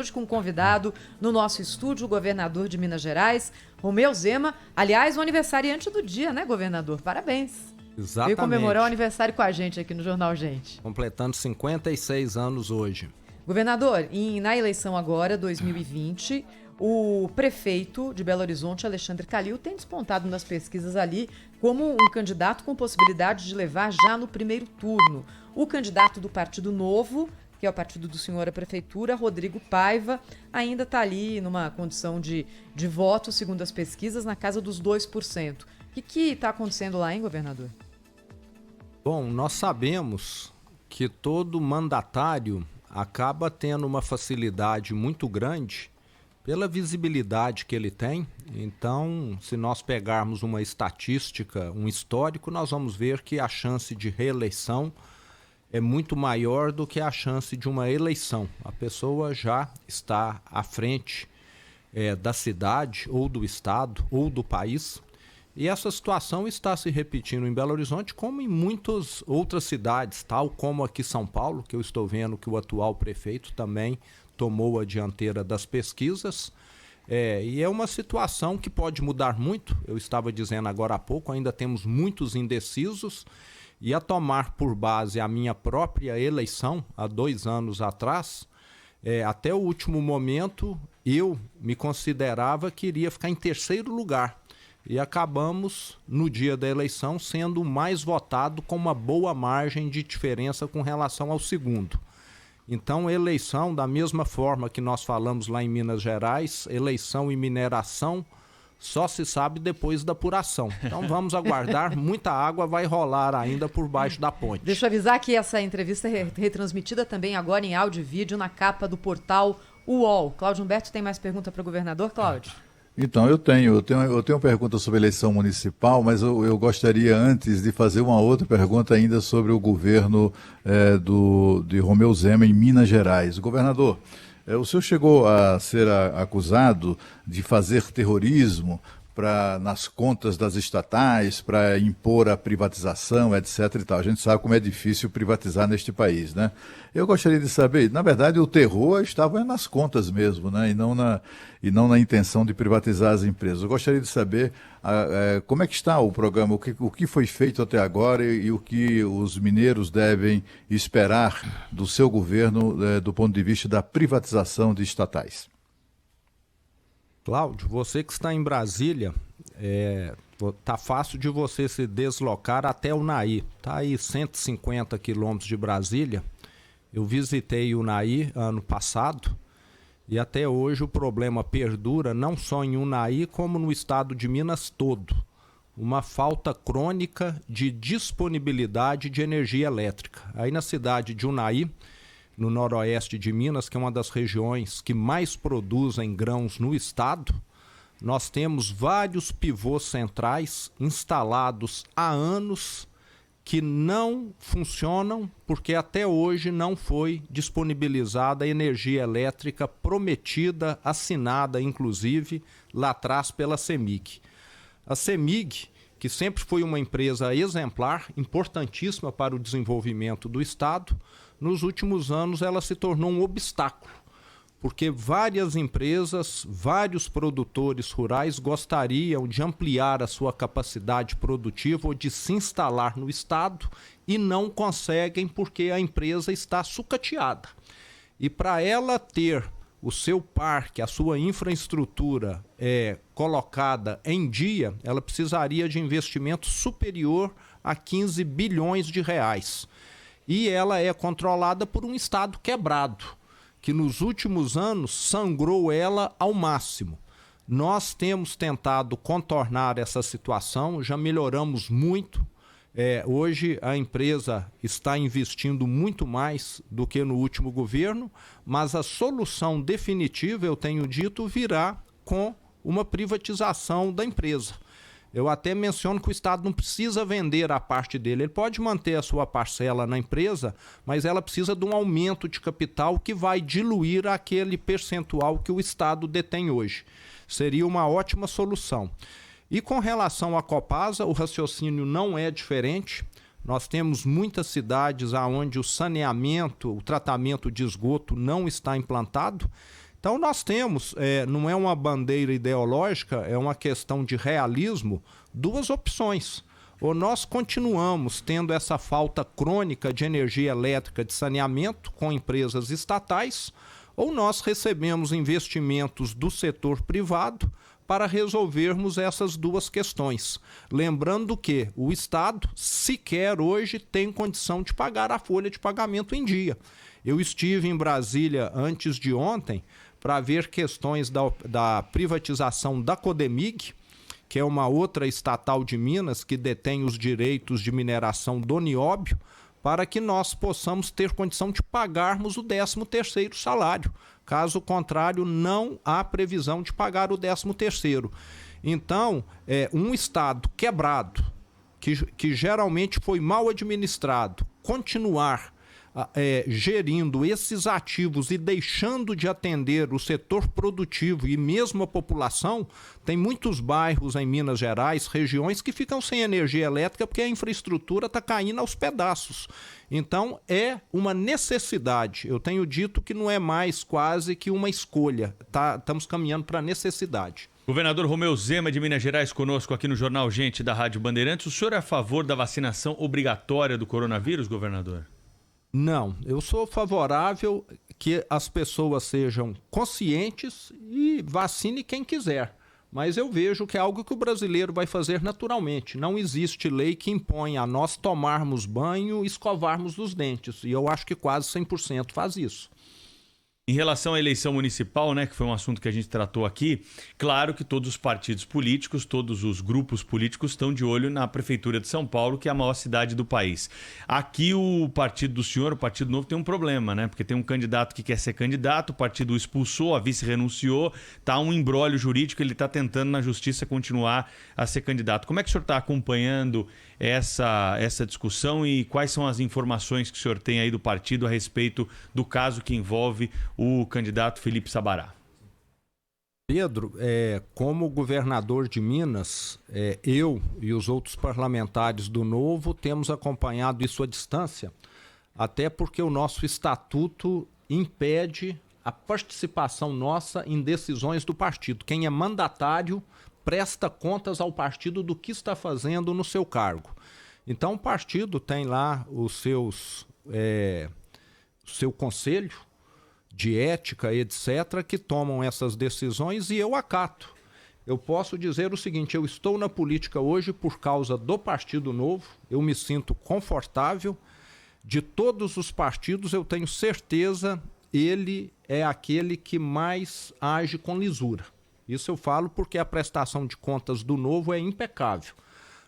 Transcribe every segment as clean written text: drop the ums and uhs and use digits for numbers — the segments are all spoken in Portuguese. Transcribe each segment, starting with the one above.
Hoje com um convidado no nosso estúdio, o governador de Minas Gerais, Romeu Zema. Aliás, o aniversariante do dia, né, governador? Parabéns. Exatamente. Veio comemorar o aniversário com a gente aqui no Jornal Gente. Completando 56 anos hoje. Governador, na eleição agora, 2020, o prefeito de Belo Horizonte, Alexandre Calil, tem despontado nas pesquisas ali como um candidato com possibilidade de levar já no primeiro turno. O candidato do Partido Novo, que é o partido do senhor à prefeitura, Rodrigo Paiva, ainda está ali numa condição de voto, segundo as pesquisas, na casa dos 2%. O que está acontecendo lá, hein, governador? Bom, nós sabemos que todo mandatário acaba tendo uma facilidade muito grande pela visibilidade que ele tem. Então, se nós pegarmos uma estatística, um histórico, nós vamos ver que a chance de reeleição é muito maior do que a chance de uma eleição. A pessoa já está à frente da cidade, ou do estado, ou do país. E essa situação está se repetindo em Belo Horizonte, como em muitas outras cidades, tal como aqui em São Paulo, que eu estou vendo que o atual prefeito também tomou a dianteira das pesquisas. E é uma situação que pode mudar muito. Eu estava dizendo agora há pouco, ainda temos muitos indecisos. E a tomar por base a minha própria eleição, há 2 anos atrás, até o último momento eu me considerava que iria ficar em terceiro lugar. E acabamos, no dia da eleição, sendo o mais votado com uma boa margem de diferença com relação ao segundo. Então, eleição, da mesma forma que nós falamos lá em Minas Gerais, eleição e mineração, só se sabe depois da apuração. Então vamos aguardar, muita água vai rolar ainda por baixo da ponte. Deixa eu avisar que essa entrevista é retransmitida também agora em áudio e vídeo na capa do portal UOL. Cláudio Humberto tem mais pergunta para o governador, Cláudio? Então, eu tenho pergunta sobre a eleição municipal, mas eu gostaria antes de fazer uma outra pergunta ainda sobre o governo de Romeu Zema em Minas Gerais. Governador, o senhor chegou a ser acusado de fazer terrorismo nas contas das estatais, para impor a privatização, etc. e tal. A gente sabe como é difícil privatizar neste país, né? Eu gostaria de saber, na verdade, o terror estava nas contas mesmo, né? E não na intenção de privatizar as empresas. Eu gostaria de saber como é que está o programa, o que foi feito até agora e o que os mineiros devem esperar do seu governo do ponto de vista da privatização de estatais. Cláudio, você que está em Brasília, tá fácil de você se deslocar até Unai. Está aí 150 quilômetros de Brasília. Eu visitei Unai ano passado e até hoje o problema perdura não só em Unai como no estado de Minas todo. Uma falta crônica de disponibilidade de energia elétrica. Aí na cidade de Unai, no noroeste de Minas, que é uma das regiões que mais produzem grãos no estado, nós temos vários pivôs centrais instalados há anos que não funcionam porque até hoje não foi disponibilizada a energia elétrica prometida, assinada inclusive lá atrás pela CEMIG. A CEMIG, que sempre foi uma empresa exemplar, importantíssima para o desenvolvimento do estado, nos últimos anos ela se tornou um obstáculo, porque várias empresas, vários produtores rurais gostariam de ampliar a sua capacidade produtiva ou de se instalar no estado e não conseguem porque a empresa está sucateada. E para ela ter o seu parque, a sua infraestrutura colocada em dia, ela precisaria de investimento superior a 15 bilhões de reais. E ela é controlada por um estado quebrado, que nos últimos anos sangrou ela ao máximo. Nós temos tentado contornar essa situação, já melhoramos muito. Hoje a empresa está investindo muito mais do que no último governo, mas a solução definitiva, eu tenho dito, virá com uma privatização da empresa. Eu até menciono que o Estado não precisa vender a parte dele. Ele pode manter a sua parcela na empresa, mas ela precisa de um aumento de capital que vai diluir aquele percentual que o Estado detém hoje. Seria uma ótima solução. E com relação à Copasa, o raciocínio não é diferente. Nós temos muitas cidades onde o saneamento, o tratamento de esgoto não está implantado. Então nós temos, não é uma bandeira ideológica, é uma questão de realismo, duas opções. Ou nós continuamos tendo essa falta crônica de energia elétrica de saneamento com empresas estatais, ou nós recebemos investimentos do setor privado para resolvermos essas duas questões. Lembrando que o Estado sequer hoje tem condição de pagar a folha de pagamento em dia. Eu estive em Brasília antes de ontem para ver questões da privatização da Codemig, que é uma outra estatal de Minas que detém os direitos de mineração do nióbio, para que nós possamos ter condição de pagarmos o 13º salário. Caso contrário, não há previsão de pagar o 13º. Então, um Estado quebrado, que geralmente foi mal administrado, continuar gerindo esses ativos e deixando de atender o setor produtivo e mesmo a população, tem muitos bairros em Minas Gerais, regiões que ficam sem energia elétrica porque a infraestrutura está caindo aos pedaços. Então é uma necessidade. Eu tenho dito que não é mais quase que uma escolha. Estamos caminhando para a necessidade. Governador Romeu Zema de Minas Gerais conosco aqui no Jornal Gente da Rádio Bandeirantes. O senhor é a favor da vacinação obrigatória do coronavírus, governador? Não, eu sou favorável que as pessoas sejam conscientes e vacine quem quiser. Mas eu vejo que é algo que o brasileiro vai fazer naturalmente. Não existe lei que impõe a nós tomarmos banho e escovarmos os dentes. E eu acho que quase 100% faz isso. Em relação à eleição municipal, né, que foi um assunto que a gente tratou aqui, claro que todos os partidos políticos, todos os grupos políticos estão de olho na Prefeitura de São Paulo, que é a maior cidade do país. Aqui o partido do senhor, o Partido Novo, tem um problema, né? Porque tem um candidato que quer ser candidato, o partido o expulsou, a vice renunciou, tá um imbróglio jurídico, ele está tentando na justiça continuar a ser candidato. Como é que o senhor está acompanhando essa discussão e quais são as informações que o senhor tem aí do partido a respeito do caso que envolve o candidato Felipe Sabará? Pedro, como governador de Minas, eu e os outros parlamentares do Novo temos acompanhado isso à distância, até porque o nosso estatuto impede a participação nossa em decisões do partido. Quem é mandatário presta contas ao partido do que está fazendo no seu cargo. Então o partido tem lá o seu conselho de ética, etc., que tomam essas decisões e eu acato. Eu posso dizer o seguinte, eu estou na política hoje por causa do Partido Novo, eu me sinto confortável. De todos os partidos, eu tenho certeza, ele é aquele que mais age com lisura. Isso eu falo porque a prestação de contas do Novo é impecável.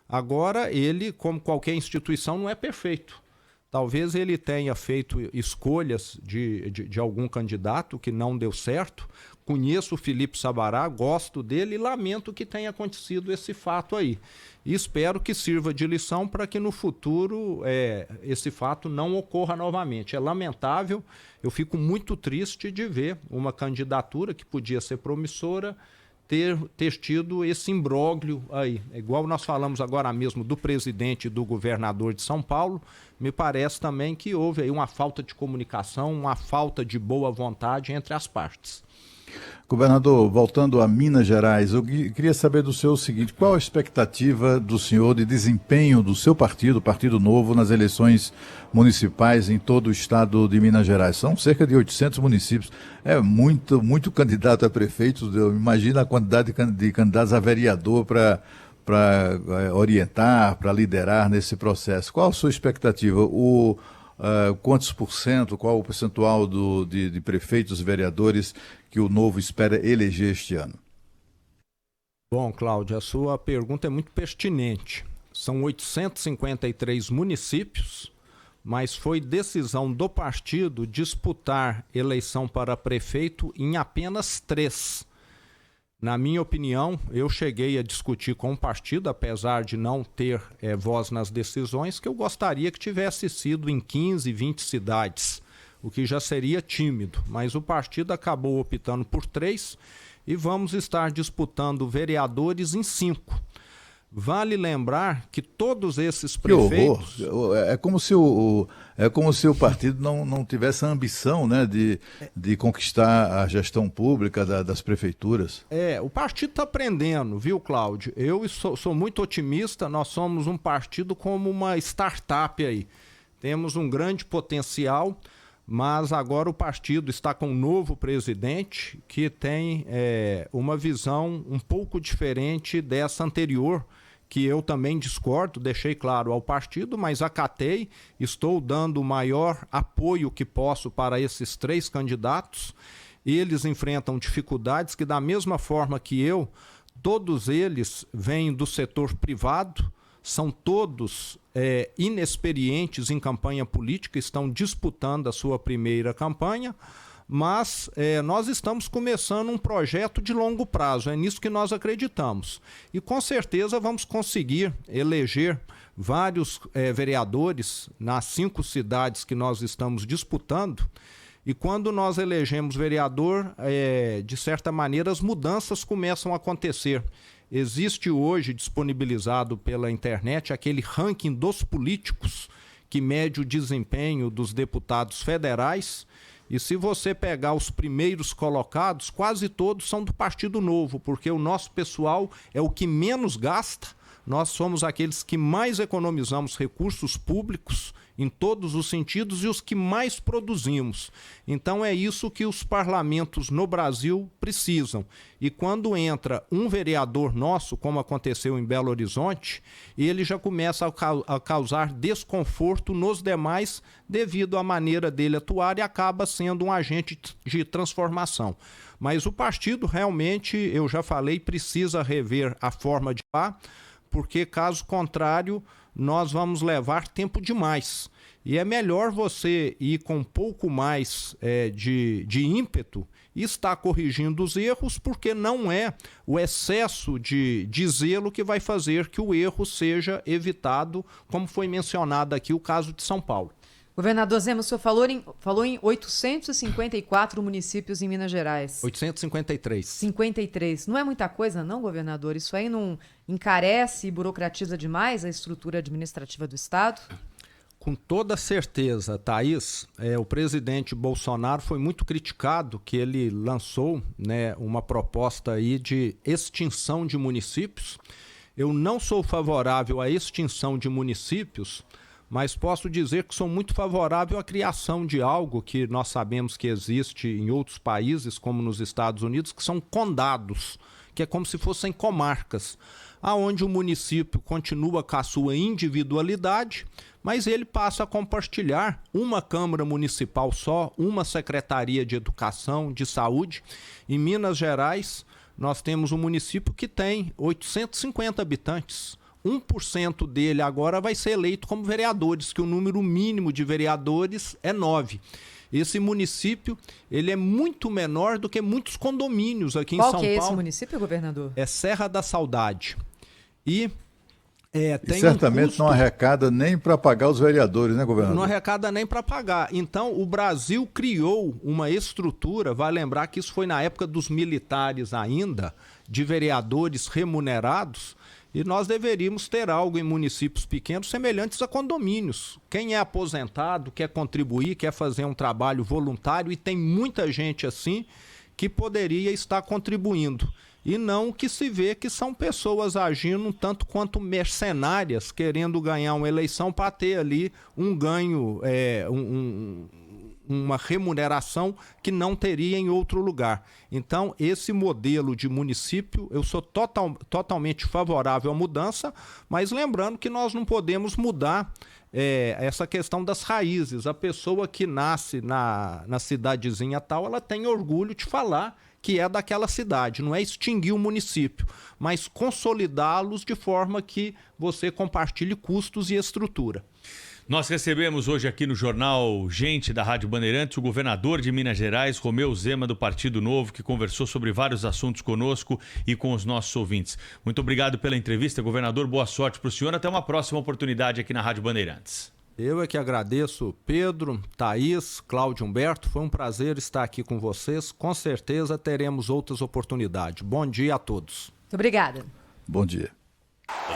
Agora, ele, como qualquer instituição, não é perfeito. Talvez ele tenha feito escolhas de algum candidato que não deu certo. Conheço o Felipe Sabará, gosto dele e lamento que tenha acontecido esse fato aí. E espero que sirva de lição para que no futuro esse fato não ocorra novamente. É lamentável, eu fico muito triste de ver uma candidatura que podia ser promissora ter tido esse imbróglio aí. É igual nós falamos agora mesmo do presidente e do governador de São Paulo, me parece também que houve aí uma falta de comunicação, uma falta de boa vontade entre as partes. Governador, voltando a Minas Gerais, eu queria saber do senhor o seguinte, qual a expectativa do senhor de desempenho do seu partido, o Partido Novo, nas eleições municipais em todo o estado de Minas Gerais? São cerca de 800 municípios, é muito candidato a prefeito, imagina a quantidade de candidatos a vereador para orientar, para liderar nesse processo. Qual a sua expectativa? Quantos por cento, qual o percentual de prefeitos e vereadores que o Novo espera eleger este ano? Bom, Cláudio, a sua pergunta é muito pertinente. São 853 municípios, mas foi decisão do partido disputar eleição para prefeito em apenas 3. Na minha opinião, eu cheguei a discutir com o partido, apesar de não ter voz nas decisões, que eu gostaria que tivesse sido em 15, 20 cidades, o que já seria tímido. Mas o partido acabou optando por 3 e vamos estar disputando vereadores em 5. Vale lembrar que todos esses Que prefeitos... horror! É como se o partido não tivesse a ambição, né, de conquistar a gestão pública das prefeituras. O partido está aprendendo, viu, Cláudio? Eu sou muito otimista, nós somos um partido como uma startup aí. Temos um grande potencial, mas agora o partido está com um novo presidente que tem uma visão um pouco diferente dessa anterior, que eu também discordo, deixei claro ao partido, mas acatei, estou dando o maior apoio que posso para esses 3 candidatos. Eles enfrentam dificuldades que, da mesma forma que eu, todos eles vêm do setor privado, são todos inexperientes em campanha política, estão disputando a sua primeira campanha, mas nós estamos começando um projeto de longo prazo, é nisso que nós acreditamos. E com certeza vamos conseguir eleger vários vereadores nas 5 cidades que nós estamos disputando. E quando nós elegemos vereador, de certa maneira as mudanças começam a acontecer. Existe hoje disponibilizado pela internet aquele ranking dos políticos que mede o desempenho dos deputados federais. E se você pegar os primeiros colocados, quase todos são do Partido Novo, porque o nosso pessoal é o que menos gasta, nós somos aqueles que mais economizamos recursos públicos em todos os sentidos e os que mais produzimos. Então é isso que os parlamentos no Brasil precisam. E quando entra um vereador nosso, como aconteceu em Belo Horizonte, ele já começa a causar desconforto nos demais devido à maneira dele atuar e acaba sendo um agente de transformação. Mas o partido realmente, eu já falei, precisa rever a forma de atuar, porque caso contrário nós vamos levar tempo demais. E é melhor você ir com um pouco mais de ímpeto e estar corrigindo os erros, porque não é o excesso de zelo que vai fazer que o erro seja evitado, como foi mencionado aqui o caso de São Paulo. Governador Zema, o senhor falou em 854 municípios em Minas Gerais. 853. 53. Não é muita coisa, não, governador? Isso aí não encarece e burocratiza demais a estrutura administrativa do Estado? Com toda certeza, Thaís, o presidente Bolsonaro foi muito criticado que ele lançou, uma proposta aí de extinção de municípios. Eu não sou favorável à extinção de municípios, mas posso dizer que sou muito favorável à criação de algo que nós sabemos que existe em outros países, como nos Estados Unidos, que são condados, que é como se fossem comarcas, aonde o município continua com a sua individualidade, mas ele passa a compartilhar uma Câmara Municipal só, uma Secretaria de Educação, de Saúde. Em Minas Gerais, nós temos um município que tem 850 habitantes. 1% dele agora vai ser eleito como vereadores, que o número mínimo de vereadores é 9. Esse município, ele é muito menor do que muitos condomínios aqui em São Paulo. Qual que é esse município, governador? É Serra da Saudade. E tem certamente não arrecada nem para pagar os vereadores, né, governador? Não arrecada nem para pagar. Então, o Brasil criou uma estrutura, vai lembrar que isso foi na época dos militares ainda, de vereadores remunerados, e nós deveríamos ter algo em municípios pequenos semelhantes a condomínios. Quem é aposentado, quer contribuir, quer fazer um trabalho voluntário, e tem muita gente assim que poderia estar contribuindo. E não que se vê que são pessoas agindo um tanto quanto mercenárias, querendo ganhar uma eleição para ter ali um ganho, uma remuneração que não teria em outro lugar. Então, esse modelo de município, eu sou totalmente favorável à mudança, mas lembrando que nós não podemos mudar essa questão das raízes. A pessoa que nasce na cidadezinha tal, ela tem orgulho de falar que é daquela cidade, não é extinguir o município, mas consolidá-los de forma que você compartilhe custos e estrutura. Nós recebemos hoje aqui no Jornal Gente da Rádio Bandeirantes o governador de Minas Gerais, Romeu Zema, do Partido Novo, que conversou sobre vários assuntos conosco e com os nossos ouvintes. Muito obrigado pela entrevista, governador. Boa sorte para o senhor. Até uma próxima oportunidade aqui na Rádio Bandeirantes. Eu é que agradeço, Pedro, Thaís, Cláudio Humberto. Foi um prazer estar aqui com vocês. Com certeza teremos outras oportunidades. Bom dia a todos. Muito obrigada. Bom dia.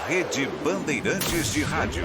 Rede Bandeirantes de Rádio.